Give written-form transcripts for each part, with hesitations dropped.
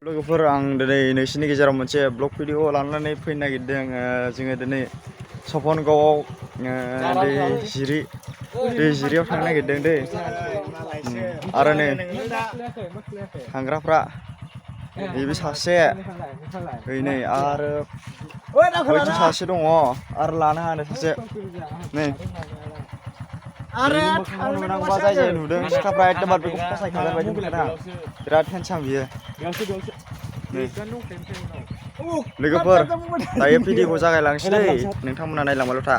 लोगोफोर आं दिनै नोंसिनि गेजेराव मोनसे ब्लग भिडिअ लानानै फैनो नागिरदों। जोङो दिनै शपongआव दैजिरियाव थांनो नागिरदों दै। आरो नै थांग्राफ्रा नैबे सासे नै आरो बैथिं सासे दङ आरो लानो हानो सासे नै बेनि मोखांखौ नुनांगौबा जाय जाय नुदों सिख्लाफ्रा एकदमबारे बेखौ फसायखागोन बायदि मोनखादों आं। बिराद हेन्डसाम बियो। लोगोफोर दायो भिडिअखौ जागायलांसै दै, नोंथांमोना नायलांबायल' था।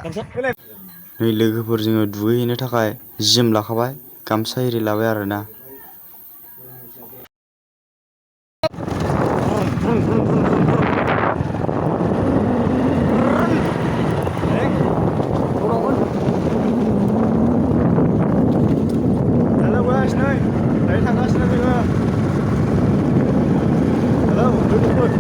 नै लोगोफोर जोङो दुगैहैनो थाखाय जिम लाखाबाय, गामसा एरि लाबाय आरोना। दायो थांगासिनो जोङो। हेलौ लोगोफोर,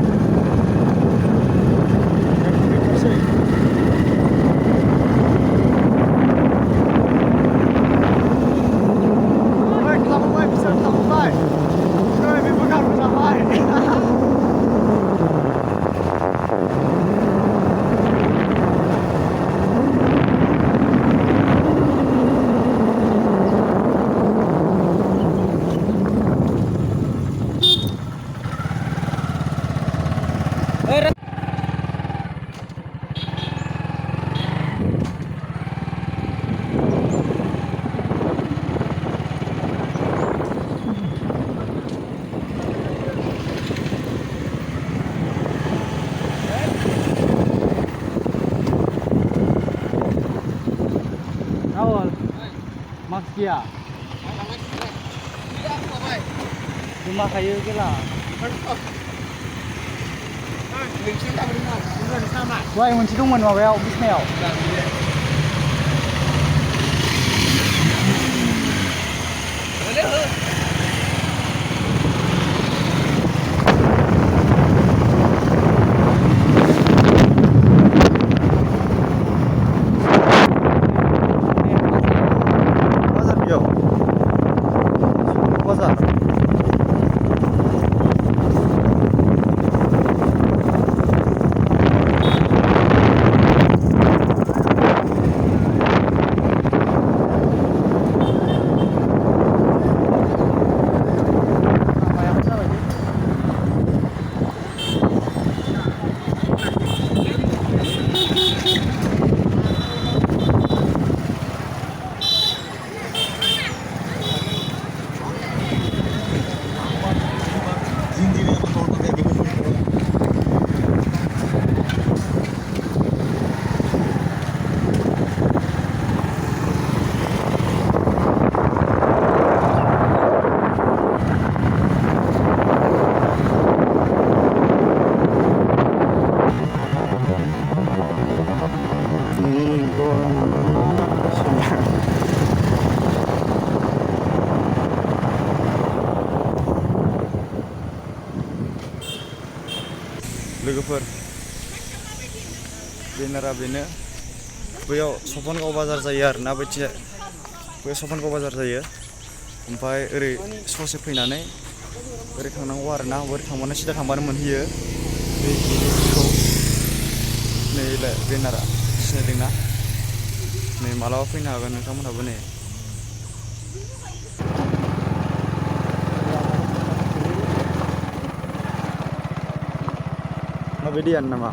थांबाय बिसोर थांबाय, बेबो गारबोजाबाय। Maksudnya, cuma kayu gila. Wah, yang mencium mana Beyw, bismillah. लोगोफोर, बेनारा बेनो बैयाव शपongao बाजार जायो आरोना। बैयाव शपongao बाजार जायो। ओमफ्राय ओरै ससे फैनानै ओरै थांनांगौ आरोना। ओरै थांबानो सिदा थांबानो मोनहैयो दैजिरिखौ। नैलाय बेनारा सिनायदोंना? नै मालाबा फैनो हागोन नोंथांमोनहाबो नै। Bedian nama.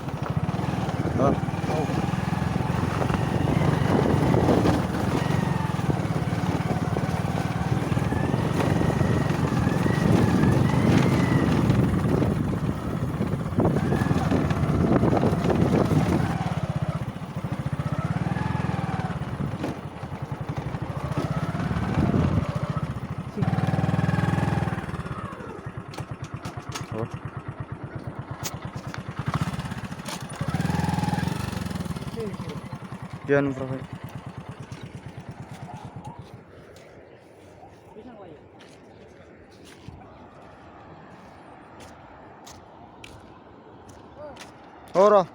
Gaon berapa? Ora.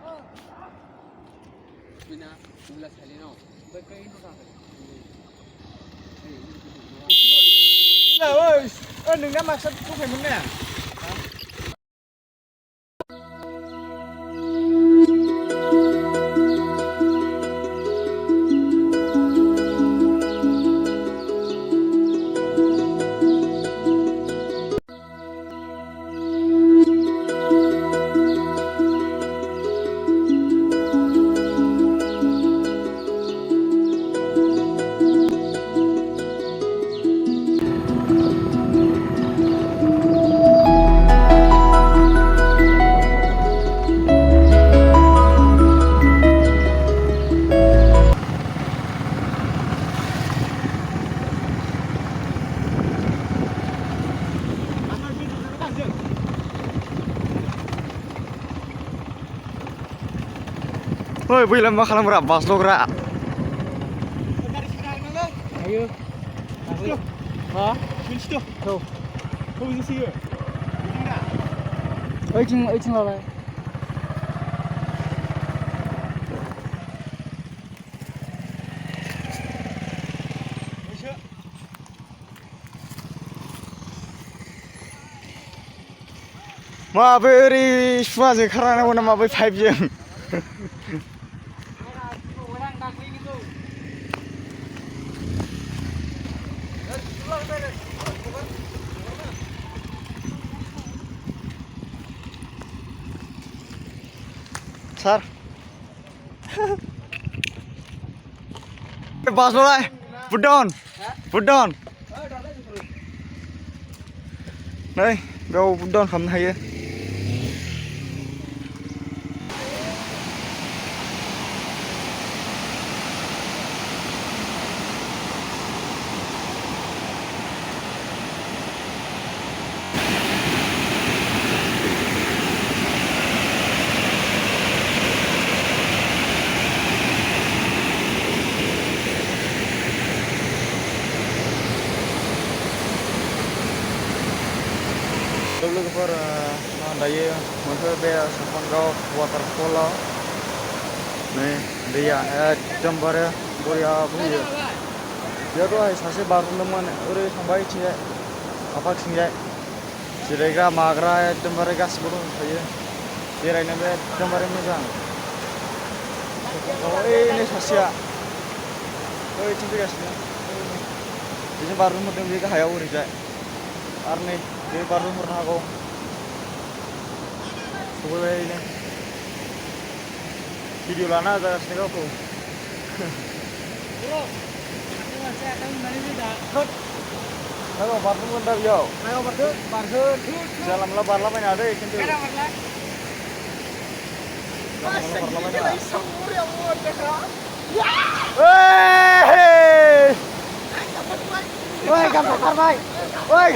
Gila, woi. Nengah maksud tuh kayak mana? Woi, बैलाय मा खालामग्रा बास्ल'ग्रा Ayo. Ha? Kunci tu. Tahu. Kau bisa sih ke? Icing lah. माबे ओरै सुवाजों खारनांगौ ना माबे पाइपजों सार बास्ल'लाय put down नै बेयाव put down खालामनो हायो लोगोफोर दायो मोनफैबाय बे शपongao वाटारफलाव नै दैया एकदमबारे बरिया बोहैयो बेयाव दहाय सासे बारलांदोंमोन ओरै थांबाय इथिंजाय आफाथिंजाय जिरायग्रा माग्रा एकदमबारे गासिबो दंखायो बेरायनो बे एकदमबारे मोजां ओइनै सासेया ओइथिं फैगासिनो बेजों बारलांहरदों बे गाहायाव ओरैजाय आरो नै बे बारलांहरनो हागौ सफैबायनो भिडिअ लाना जागासिनो गावखौ नांगौ बारलांगोन दा बेयाव जानला मोनला बारलाबायनाङा दै खिन्थु Woi, gampang karmai. Woi.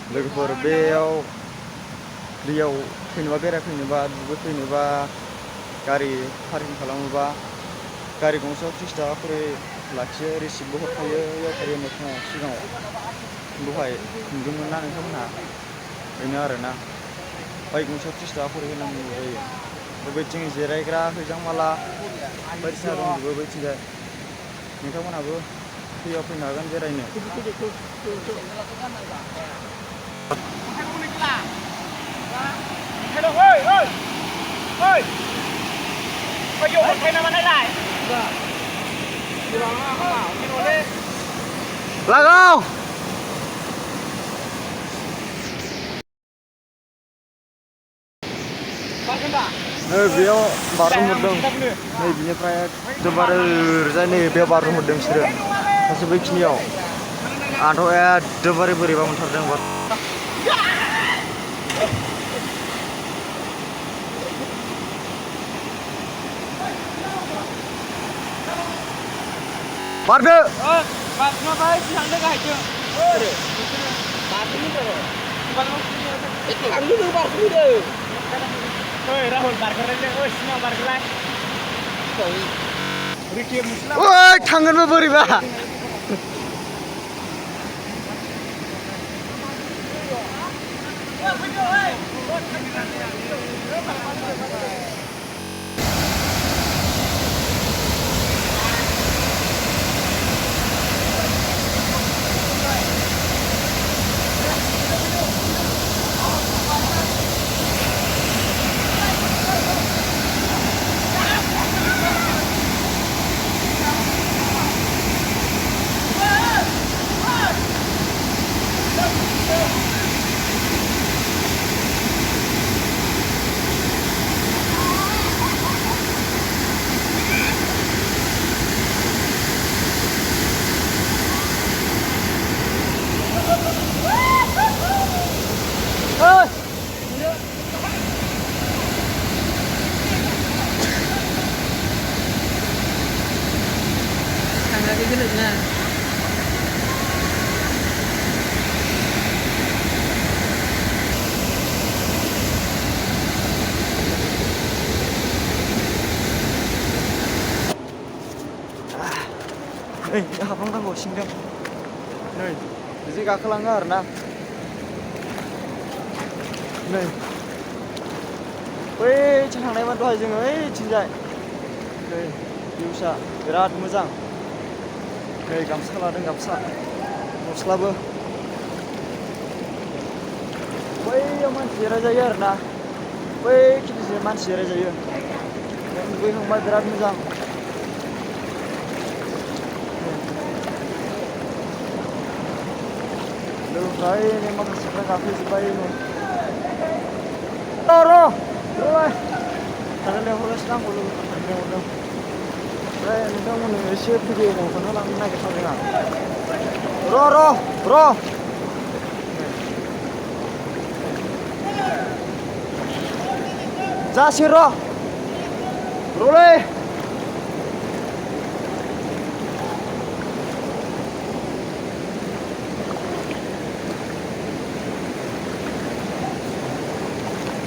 लोगोफोर बेयाव दैयाव फैनोबा बेरायफैनोबा दुगैफैनोबा गारि पार्किं खालामोबा गारि गंसेयाव 30 थाखा खरै लाखियो रिसिप्टबो हरखायो बेयाव थायो मोखाङाव सिगाङाव दहाय नुदोंमोन ना नोंथांमोनहा बेनो आरोना बाइक गंसेयाव 30 थाखा खरै होनांगौ जायो बैथिं जिरायग्रा हैजांमाला बायदिसिना दंजोबो बैथिंजाय नोंथांमोनहाबो फैनो हागोन बेरायनो Lagaw! नै बेयाव बारलांहरदों नै बिनिफ्राय एकदमबारे ओरैजाय नै बेयाव बारलांहरदों बिसोरो सासे बैखिनियाव आंथ' एकदमबारे बोरैबा मोनथारदों बारदो बारलांबाय थांदों गाहायजों बारलांदों Oi, Rahul, barkeran oi, sinyal barkeran. Ricky Muslim. Oi, tanganmu boरिबा. नै हाबलांनांगौ सिंजों नै बिदि गाखोलाङो आरोना नै बैथिं थांनायमोन दहाय जोङो ओइथिंजाय नै भिउसा बिराद मोजां नै गामसा लादों गामसा गस्लाबो बैयाव मानसि जिरायजायो आरोना बै खिनिथिं मानसि जिरायजायो दुगैखांबाय बिराद मोजां लोगोफ्रा नै माखासेफ्रा गाखोजोब्बाय नै र' थांनो लेंहरगासिनो आंखौ लोगोफोर थांनो लेंहरदों ओमफ्राय नोंथांमोननो एसे भिडिअ खोन्थालांनो नागिरथारदों आं र' जासे र'लै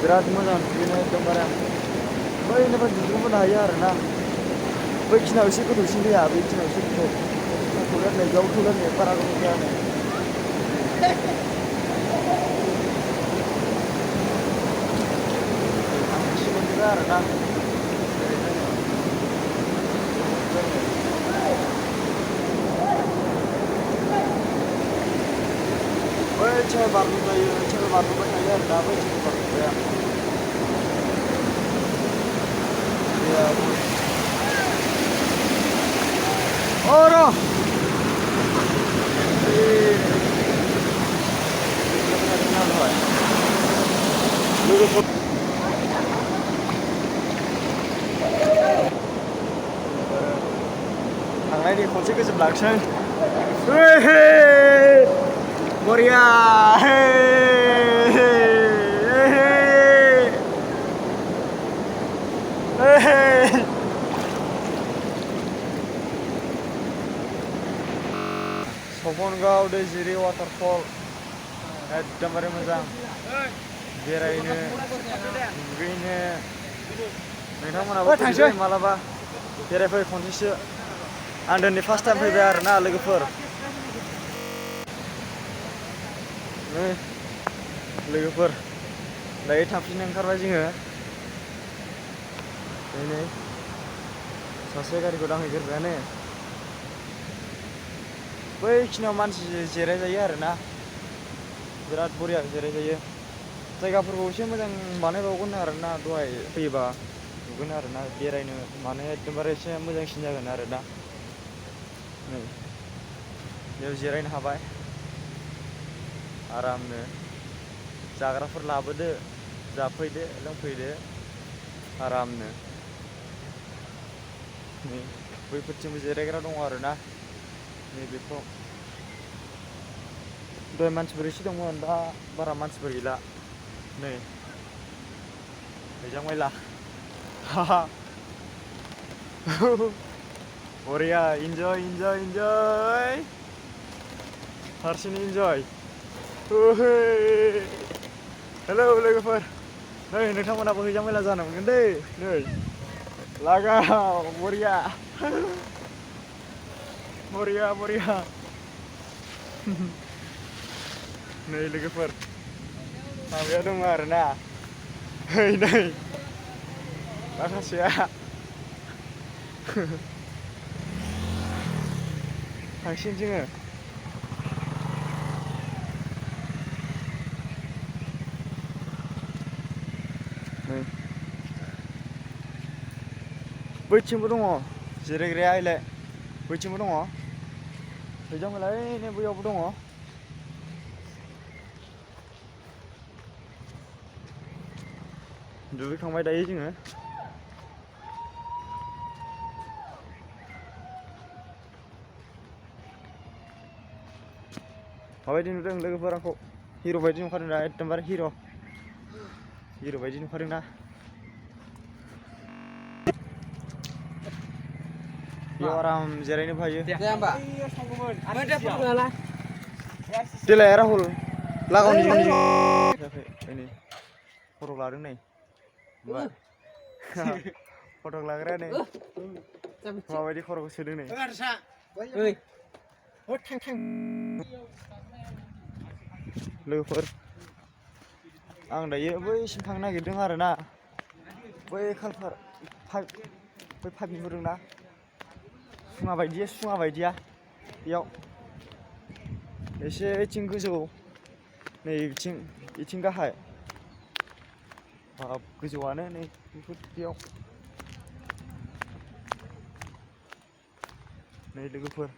बिराद मोजां दुगैनो एकदमबारे बैनिफ्राय दुगैबोनो हायो आरोना बैखिनियाव एसे गोथौसिन दैया बैखिनियाव एसे गोथौ थौलेर नै बेयाव थौलेर नै बारा गोथौ जाया नै आं एसे मोनजोबबाय आरोना बैथिं बारलुबाय थायो आरोना बैथिं बारलुबाया लोगोफोर थांनायनि खनसे गोजोन लाखिसै बरिया shopongao dwijiri waterfall एकदमबारे मोजां बेरायनो दुगैनो नोंथांमोनाबो फैदो मालाबा बेरायफै खनसेसो आं दिनै फार्स्ट टाइम फैबाय आरोना लोगोफोर नै लोगोफोर दायो थांफिननो ओंखारबाय जोङो नै सासे गारिखौ दांहैग्रोबायानो बैखिनियाव मानसि जिरायजायो आरोना बिराद बरिया जिरायजायो जायगाफोरखौ एसे मोजां बानायबावगोन आरोना दहाय फैयोबा नुगोन आरोना बेरायनो माने एकदमबारे एसे मोजांसिन जागोन आरोना नै बेयाव जिरायनो हाबाय आरामनो जाग्राफोर लाबोदो जाफैदो लोंफैदो आरामनो नै बैफोरथिंबो जिरायग्रा दङ आरोना नैबेफ्राव दहाय मानसिफोर एसे दंमोन दा बारा मानसिफोर गैला नै हैजां मैला बरिया इन्जय हारसिं इन्जय हेलौ लोगोफोर नै नोंथांमोनाबो हैजां मैला जानो मोनगोन दै नै लागाव बरिया नै लोगोफोर माबाया दङ आरोना नै माखासेया थांसिन जोङो नै बैथिंबो दङ जिरायग्राया आइलाय बैथिंबो दङ हैजां मैला नै बैयावबो दङ दुगैखांबाय दायो जोङो माबायदि नुदों लोगोफोर आंखौ हिर' बायदि नुखादों दा एकदमबारे हिर' बायदि नुखादों ना बेयाव आराम जिरायनोबो हायो देलाय राहुल लागावनि नै फट' लादों नै फट' लाग्राया नै माबायदि खर'खौ सोदों नै ơi thang लोगोफोर आं दायो बैसिम थांनो नागिरदों आरोना बै खालफार बै पाइप नुहुरदोंना सुङा बायदिया बेयाव एसे इथिं गोजौ नै बिथिं गाहाय बाब गोजौआनो नै बेयाव नै लोगोफोर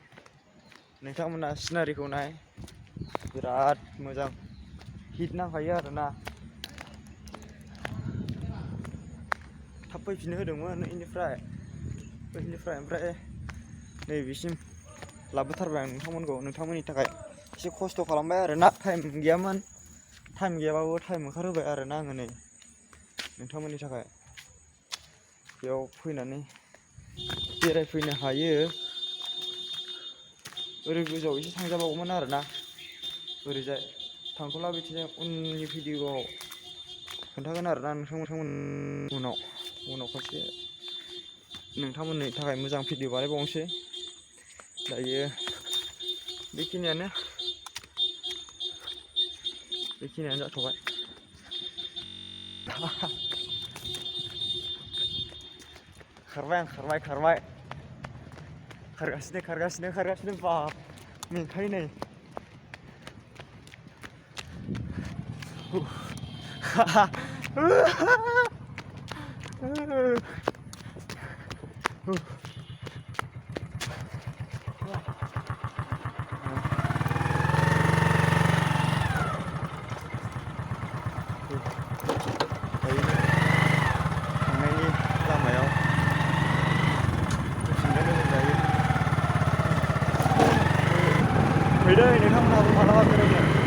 नोंथांमोना सिनारिखौ नाय बिराद मोजां हिट नांखायो आरोना थाब फैफिननो होदोंमोन बैनिफ्राय ओमफ्राय नैबेसिम लाबोथारबाय आं नोंथांमोननि थाखाय एसे खस्थ' खालामबाय आरोना टाइम गैयाबाबो टाइम ओंखारहोबाय आरोना आङो नै नोंथांमोननि थाखाय बेयाव फैनानै बेरायफैनो हायो ओरै गोजौआव एसे थांजाबावगौमोन आरोना ओरैजाय थांथ'ला बिथिंजाय उननि भिडिअ'आव खोन्थागोन आरोना नोंथांमोन उनाव खनसे नोंथांमोननि थाखाय मोजां भिडिअ बानायबावनोसै दायो बेखिनियानो जाथ'बाय खारबाय खारगासिनो बाब मेंखायो नै थांनायनि लामायाव फैदो नोंथांमोनहाबो मालाबा बेरायनो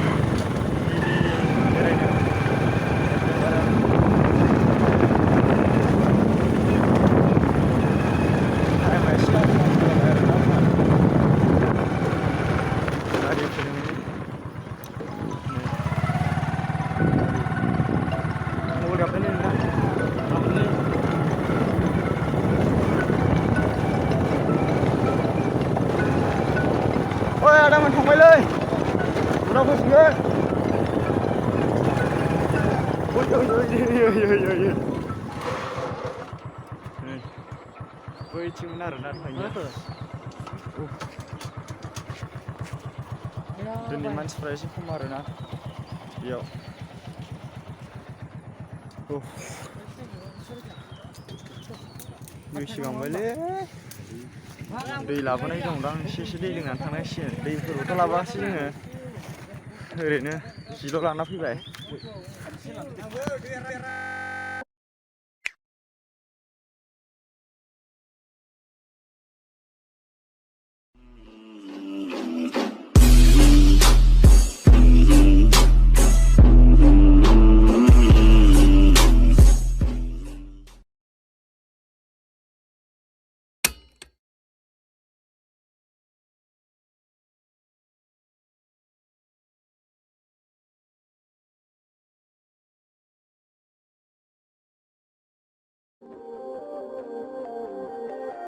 आदामोन थांबायलै उनाव फैफिनगोन बैथिंमोन आरोना थांनाया दिनै मानसिफ्रा एसे खम आरोना बेयाव सिगांबायलै दै लाबोनाय दंदां एसे दै लोंनानै थांनांसिगोन दैफोरबोथ' लाबोआसै जोङो ओरैनो जिल' लाना फैबाय